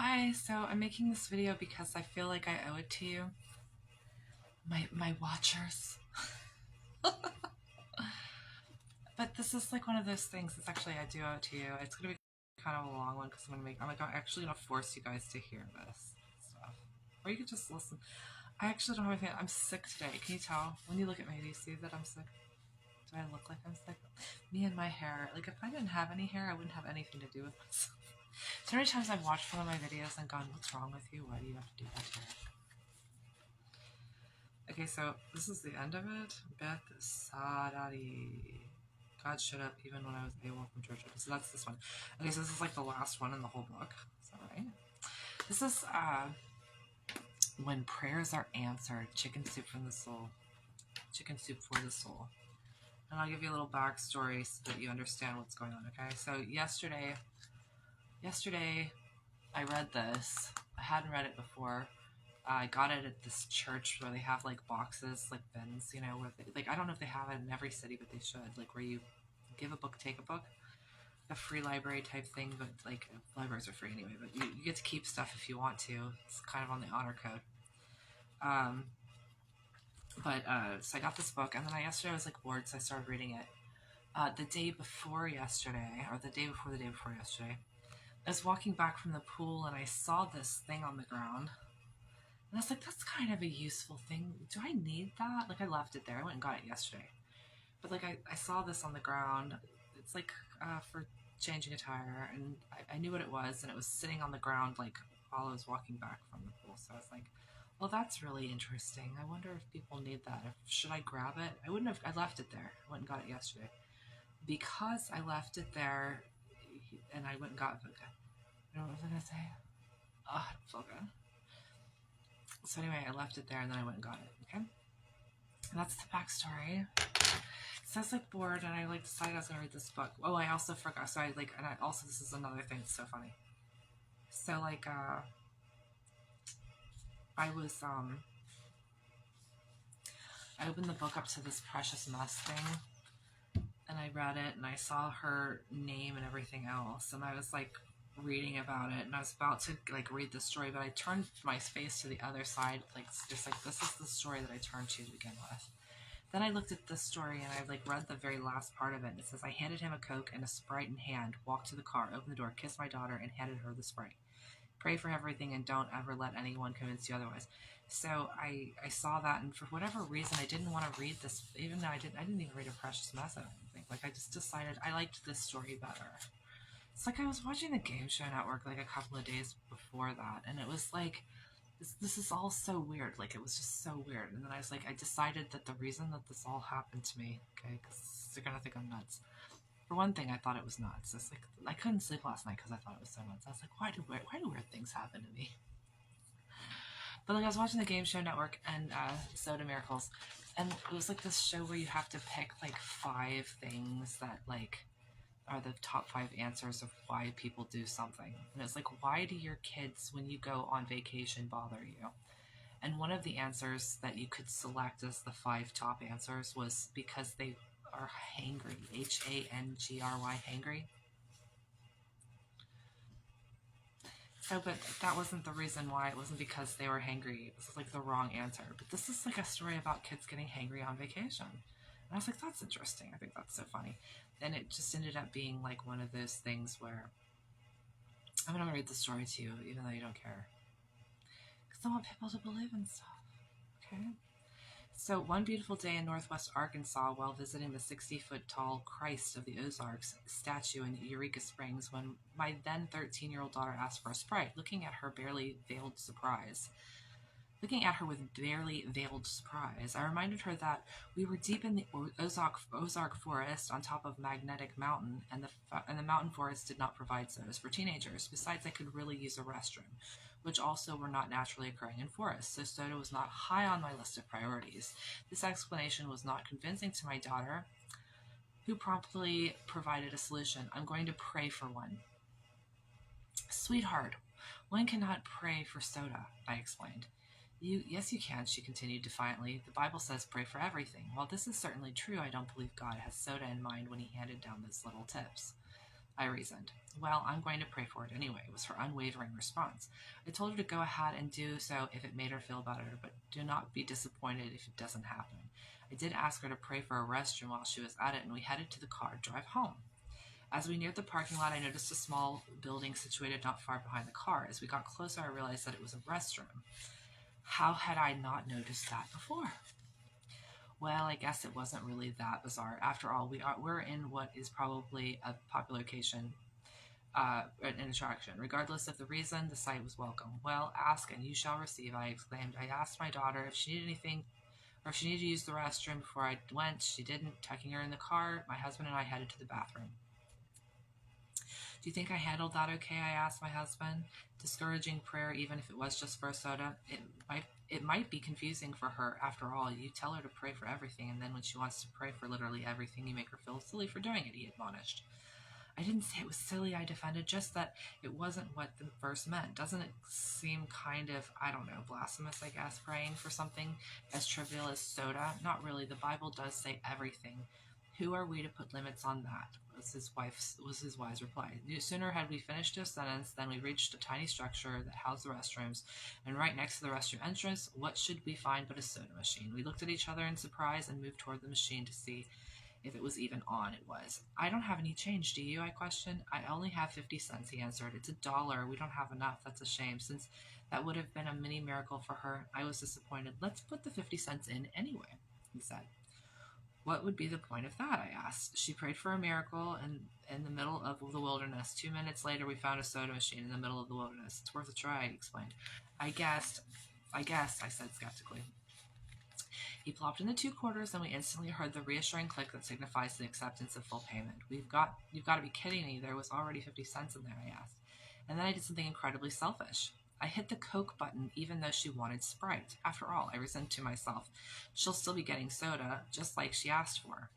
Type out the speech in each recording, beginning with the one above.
Hi, so I'm making this video because I feel like I owe it to you, my watchers. But this is like one of those things. It's actually I do owe it to you. It's gonna be kind of a long one because I'm actually gonna force you guys to hear this stuff, or you could just listen. I actually don't have anything. I'm sick today. Can you tell when you look at me? Do you see that I'm sick? Do I look like I'm sick? Me and my hair. Like if I didn't have any hair, I wouldn't have anything to do with this. So many times I've watched one of my videos and gone, "What's wrong with you? Why do you have to do that to her?" Okay, so this is the end of it. Beth Sadari. God showed up even when I was AWOL from church. So that's this one. Okay, so this is like the last one in the whole book. Is that right? This is when prayers are answered. Chicken soup from the soul. Chicken soup for the soul. And I'll give you a little backstory so that you understand what's going on. Okay, so yesterday I read this. I hadn't read it before. I got it at this church where they have like boxes, like bins, you know, where they, like I don't know if they have it in every city, but they should. Like where you give a book, take a book, a free library type thing. But like libraries are free anyway. But you get to keep stuff if you want to. It's kind of on the honor code. So I got this book, and then yesterday I was like bored, so I started reading it. The day before yesterday, or the day before yesterday, I was walking back from the pool and I saw this thing on the ground. And I was like, that's kind of a useful thing. Do I need that? Like, I left it there. I went and got it yesterday. But, like, I saw this on the ground. It's, like, for changing a tire. And I knew what it was. And it was sitting on the ground, like, while I was walking back from the pool. So I was like, well, that's really interesting. I wonder if people need that. Should I grab it? I wouldn't have. I left it there. I went and got it yesterday. Because I left it there and I went and got it. I don't know what I was going to say. Oh, I don't feel good. So anyway, I left it there and then I went and got it, okay? And that's the backstory. So I was like bored and I like decided I was gonna read this book. Oh, I also forgot. So I like, and I also, this is another thing that's so funny. So like, I opened the book up to this Precious Mess thing and I read it and I saw her name and everything else. And I was like reading about it and I was about to like read the story, but I turned my face to the other side, like just like this is the story that I turned to begin with. Then I looked at the story and I like read the very last part of it. And it says, I handed him a Coke and a Sprite in hand, walked to the car, opened the door, kissed my daughter, and handed her the Sprite. Pray for everything and don't ever let anyone convince you otherwise. So I saw that, and for whatever reason, I didn't want to read this, even though I didn't even read A Precious Mess, I don't think. Like, I just decided I liked this story better. It's like I was watching the Game Show Network like a couple of days before that, and it was like, this is all so weird. Like, it was just so weird. And then I was like, I decided that the reason that this all happened to me, okay, because they're going to think I'm nuts. For one thing, I thought it was nuts. It's like, I couldn't sleep last night because I thought it was so nuts. I was like, why do weird things happen to me? But like, I was watching the Game Show Network and Soda Miracles, and it was like this show where you have to pick like 5 things that like are the top 5 answers of why people do something. And it's like, why do your kids, when you go on vacation, bother you? And one of the answers that you could select as the 5 top answers was because they are hangry. Hangry, hangry. So, but that wasn't the reason why. It wasn't because they were hangry. It was like the wrong answer. But this is like a story about kids getting hangry on vacation. And I was like, that's interesting. I think that's so funny. And it just ended up being like one of those things where I'm going to read the story to you, even though you don't care. Because I want people to believe in stuff. Okay? So one beautiful day in northwest Arkansas, while visiting the 60-foot-tall Christ of the Ozarks statue in Eureka Springs, when my then 13-year-old daughter asked for a Sprite, looking at her with barely veiled surprise, I reminded her that we were deep in the Ozark Forest on top of Magnetic Mountain, and the mountain forest did not provide sodas for teenagers. Besides, I could really use a restroom, which also were not naturally occurring in forests, so soda was not high on my list of priorities. This explanation was not convincing to my daughter, who promptly provided a solution. I'm going to pray for one. Sweetheart, one cannot pray for soda, I explained. Yes, you can, she continued defiantly. The Bible says pray for everything. While this is certainly true, I don't believe God has soda in mind when he handed down those little tips. I reasoned. Well, I'm going to pray for it anyway, was her unwavering response. I told her to go ahead and do so if it made her feel better, but do not be disappointed if it doesn't happen. I did ask her to pray for a restroom while she was at it, and we headed to the car to drive home. As we neared the parking lot, I noticed a small building situated not far behind the car. As we got closer, I realized that it was a restroom. How had I not noticed that before? Well, I guess it wasn't really that bizarre. After all, we're in what is probably a popular location, an attraction. Regardless of the reason, the sight was welcome. Well, ask and you shall receive, I exclaimed. I asked my daughter if she needed anything or if she needed to use the restroom before I went. She didn't. Tucking her in the car, my husband and I headed to the bathroom. Do you think I handled that okay? I asked my husband. Discouraging prayer, even if it was just for a soda. It might be confusing for her. After all, you tell her to pray for everything, and then when she wants to pray for literally everything, you make her feel silly for doing it, he admonished. I didn't say it was silly, I defended, just that it wasn't what the verse meant. Doesn't it seem kind of, I don't know, blasphemous, I guess, praying for something as trivial as soda? Not really. The Bible does say everything. Who are we to put limits on that? Was his wise reply. No sooner had we finished this sentence than we reached a tiny structure that housed the restrooms, and right next to the restroom entrance, what should we find but a soda machine? We looked at each other in surprise and moved toward the machine to see if it was even on. It was. I don't have any change, do you? I questioned. I only have 50 cents, he answered. It's $1. We don't have enough. That's a shame, since that would have been a mini miracle for her. I was disappointed. Let's put the 50 cents in anyway, he said. What would be the point of that? I asked. She prayed for a miracle in the middle of the wilderness. 2 minutes later, we found a soda machine in the middle of the wilderness. It's worth a try, he explained. I guess, I said skeptically. He plopped in the 2 quarters, and we instantly heard the reassuring click that signifies the acceptance of full payment. You've got to be kidding me. There was already 50 cents in there, I asked. And then I did something incredibly selfish. I hit the Coke button even though she wanted Sprite. After all, I reasoned to myself, she'll still be getting soda, just like she asked for.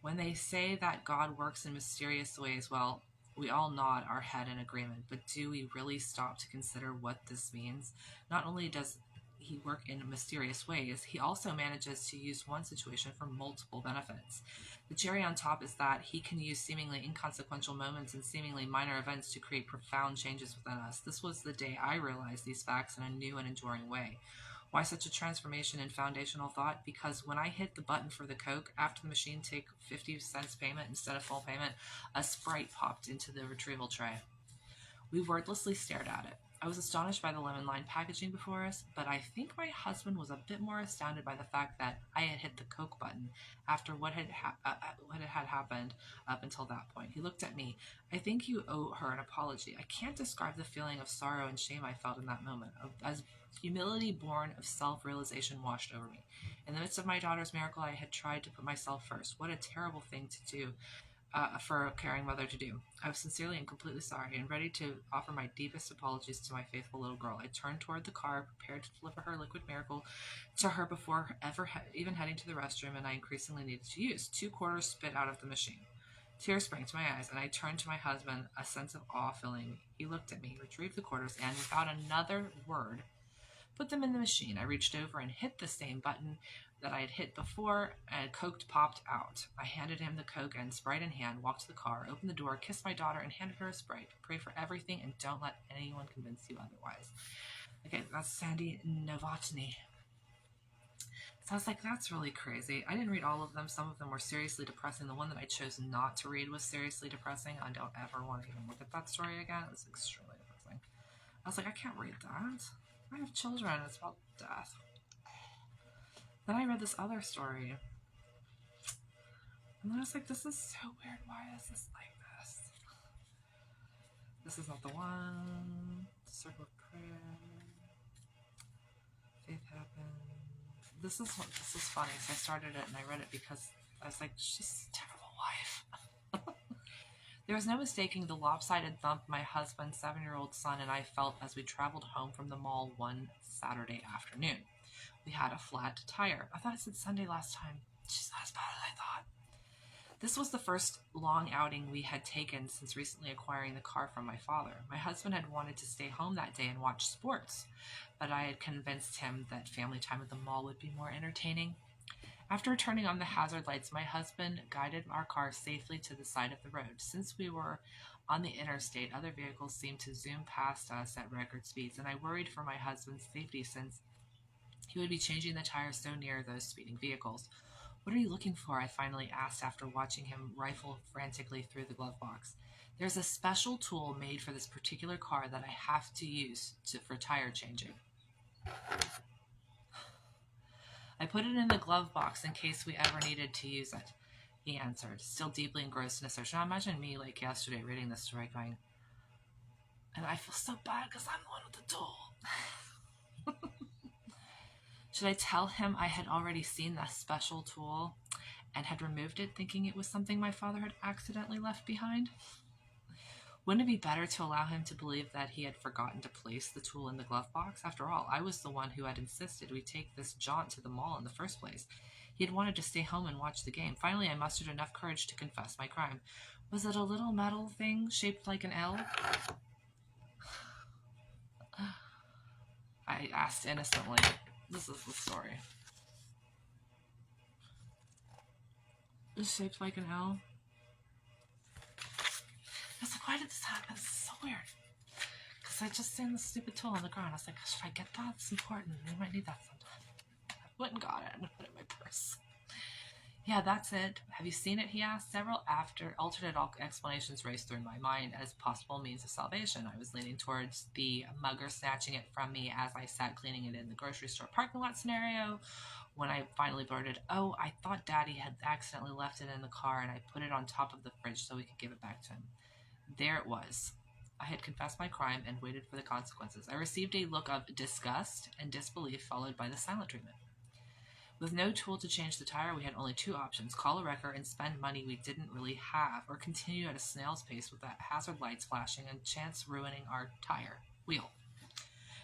When they say that God works in mysterious ways, well, we all nod our head in agreement, but do we really stop to consider what this means? Not only does he work in mysterious ways, he also manages to use one situation for multiple benefits. The cherry on top is that he can use seemingly inconsequential moments and seemingly minor events to create profound changes within us. This was the day I realized these facts in a new and enduring way. Why such a transformation in foundational thought? Because when I hit the button for the Coke, after the machine take 50 cents payment instead of full payment, a Sprite popped into the retrieval tray. We wordlessly stared at it. I was astonished by the lemon-lined packaging before us, but I think my husband was a bit more astounded by the fact that I had hit the Coke button after what had happened up until that point. He looked at me. I think you owe her an apology. I can't describe the feeling of sorrow and shame I felt in that moment, as humility born of self-realization washed over me. In the midst of my daughter's miracle, I had tried to put myself first. What a terrible thing to do. For a caring mother to do. I was sincerely and completely sorry and ready to offer my deepest apologies to my faithful little girl. I turned toward the car, prepared to deliver her liquid miracle to her before even heading to the restroom, and I increasingly needed to use. 2 quarters spit out of the machine. Tears sprang to my eyes, and I turned to my husband, a sense of awe filling me. He looked at me, retrieved the quarters, and without another word, put them in the machine. I reached over and hit the same button that I had hit before, and Coke popped out. I handed him the Coke and Sprite in hand, walked to the car, opened the door, kissed my daughter, and handed her a Sprite. Pray for everything and don't let anyone convince you otherwise. Okay, that's Sandy Novotny. So I was like, that's really crazy. I didn't read all of them. Some of them were seriously depressing. The one that I chose not to read was seriously depressing. I don't ever want to even look at that story again. It was extremely depressing. I was like, I can't read that. I have children. It's about death. Then I read this other story. And then I was like, this is so weird. Why is this like this? This is not the one. Circle of prayer. Faith happens. This is funny. So I started it and I read it because I was like, she's a terrible wife. There was no mistaking the lopsided thump my husband's 7-year-old son and I felt as we traveled home from the mall one Saturday afternoon. We had a flat tire. I thought I said Sunday last time. She's not as bad as I thought. This was the first long outing we had taken since recently acquiring the car from my father. My husband had wanted to stay home that day and watch sports, but I had convinced him that family time at the mall would be more entertaining. After turning on the hazard lights, my husband guided our car safely to the side of the road. Since we were on the interstate, other vehicles seemed to zoom past us at record speeds, and I worried for my husband's safety since he would be changing the tires so near those speeding vehicles. "What are you looking for?" I finally asked after watching him rifle frantically through the glove box. "There's a special tool made for this particular car that I have to use for tire changing. I put it in the glove box in case we ever needed to use it," he answered, still deeply engrossed in his search. Now imagine me like yesterday reading this story going, and I feel so bad because I'm the one with the tool. Should I tell him I had already seen that special tool and had removed it, thinking it was something my father had accidentally left behind? Wouldn't it be better to allow him to believe that he had forgotten to place the tool in the glove box? After all, I was the one who had insisted we take this jaunt to the mall in the first place. He had wanted to stay home and watch the game. Finally, I mustered enough courage to confess my crime. "Was it a little metal thing shaped like an L?" I asked innocently. This is the story. "It's shaped like an L." I was like, why did this happen? This is so weird. Because I just seen this stupid tool on the ground. I was like, should I get that? It's important. We might need that sometime. I went and got it and put it in my purse. "Yeah, that's it. Have you seen it?" he asked. Several alternate explanations raced through my mind as possible means of salvation. I was leaning towards the mugger snatching it from me as I sat cleaning it in the grocery store parking lot scenario when I finally blurted, "Oh, I thought Daddy had accidentally left it in the car and I put it on top of the fridge so we could give it back to him." There it was. I had confessed my crime and waited for the consequences. I received a look of disgust and disbelief followed by the silent treatment. With no tool to change the tire, we had only two options: call a wrecker and spend money we didn't really have, or continue at a snail's pace with the hazard lights flashing and chance ruining our tire wheel.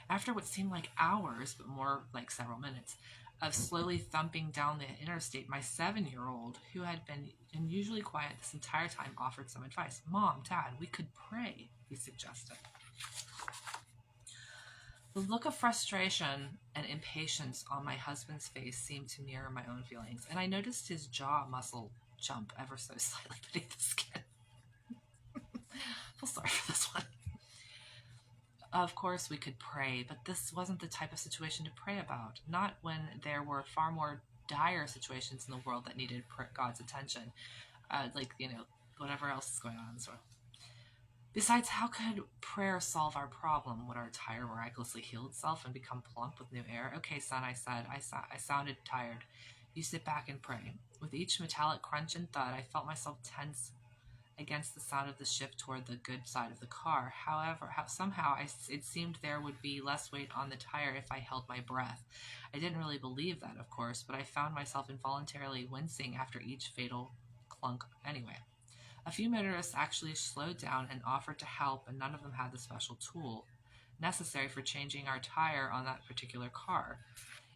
After what seemed like hours, but more like several minutes, of slowly thumping down the interstate, my 7-year-old, who had been unusually quiet this entire time, offered some advice. "Mom, Dad, we could pray," he suggested. The look of frustration and impatience on my husband's face seemed to mirror my own feelings, and I noticed his jaw muscle jump ever so slightly beneath the skin. I feel sorry for this one. Of course we could pray, but this wasn't the type of situation to pray about. Not when there were far more dire situations in the world that needed God's attention. Whatever else is going on in this world. Besides, how could prayer solve our problem? Would our tire miraculously heal itself and become plump with new air? "Okay, son," I said. I sounded tired. "You sit back and pray." With each metallic crunch and thud, I felt myself tense against the sound of the shift toward the good side of the car. However, somehow it seemed there would be less weight on the tire if I held my breath. I didn't really believe that, of course, but I found myself involuntarily wincing after each fatal clunk anyway. A few motorists actually slowed down and offered to help, and none of them had the special tool necessary for changing our tire on that particular car.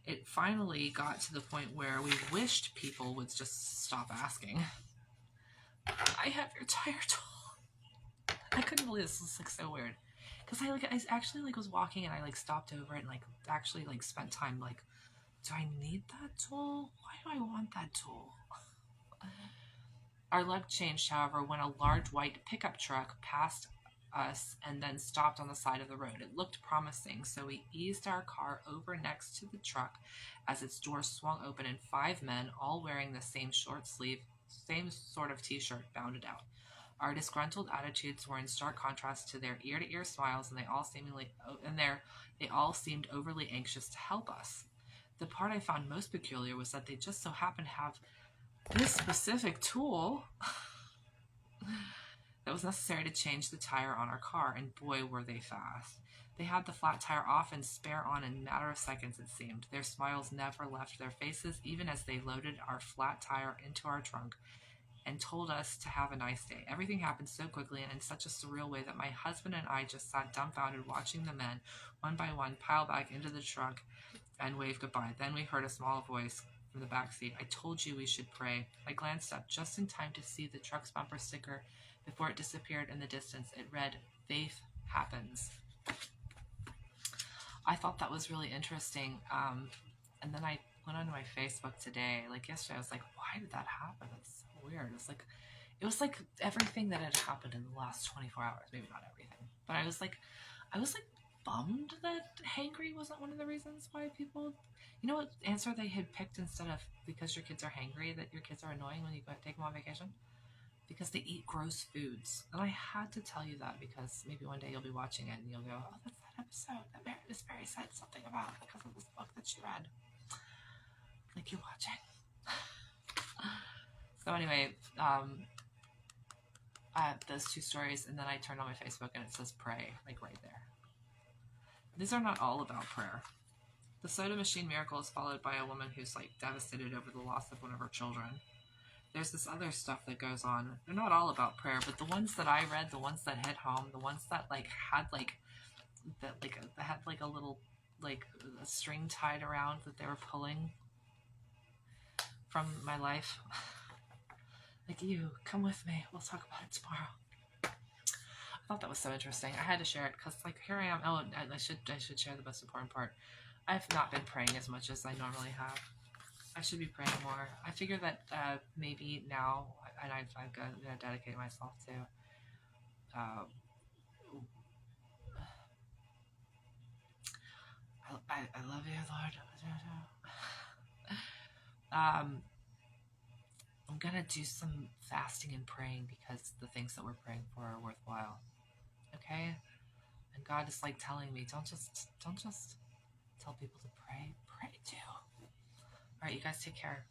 It finally got to the point where we wished people would just stop asking. "I have your tire tool." I couldn't believe this. Was so weird. Because I actually was walking and I stopped over it and actually spent time do I need that tool? Why do I want that tool? Our luck changed, however, when a large white pickup truck passed us and then stopped on the side of the road. It looked promising, so we eased our car over next to the truck as its door swung open and 5 men, all wearing the same short sleeve, same sort of t-shirt, bounded out. Our disgruntled attitudes were in stark contrast to their ear-to-ear smiles, and they all seemed overly anxious to help us. The part I found most peculiar was that they just so happened to have this specific tool that was necessary to change the tire on our car, and boy, were they fast. They had the flat tire off and spare on in a matter of seconds, it seemed. Their smiles never left their faces, even as they loaded our flat tire into our trunk and told us to have a nice day. Everything happened so quickly and in such a surreal way that my husband and I just sat dumbfounded, watching the men, one by one, pile back into the truck and wave goodbye. Then we heard a small voice from the back seat. "I told you we should pray." I glanced up just in time to see the truck's bumper sticker before it disappeared in the distance. It read, "Faith happens." I thought that was really interesting. And then I went onto my Facebook today, like yesterday, I was like, why did that happen? It's so weird. It was like everything that had happened in the last 24 hours. Maybe not everything, but I was like bummed that hangry wasn't one of the reasons why people, you know what answer they had picked instead of because your kids are hangry, that your kids are annoying when you go take them on vacation? Because they eat gross foods. And I had to tell you that because maybe one day you'll be watching it and you'll go, oh, that's that episode that Miss Berry said something about because of this book that she read. Like you're watching. So anyway, I have those two stories, and then I turned on my Facebook and it says pray, like right there. These are not all about prayer. The soda machine miracle is followed by a woman who's like devastated over the loss of one of her children. There's this other stuff that goes on. They're not all about prayer, but the ones that I read, the ones that hit home, the ones that like had like that like had like a little like a string tied around that they were pulling from my life. Like, you come with me. We'll talk about it tomorrow. I thought that was so interesting. I had to share it because like here I am. Oh, I should share the most important part. I've not been praying as much as I normally have. I should be praying more. I figure that maybe now, and I'm going to dedicate myself to I love you, Lord. I'm going to do some fasting and praying because the things that we're praying for are worthwhile. Okay? And God is like telling me, don't just tell people to pray too. All right, you guys take care.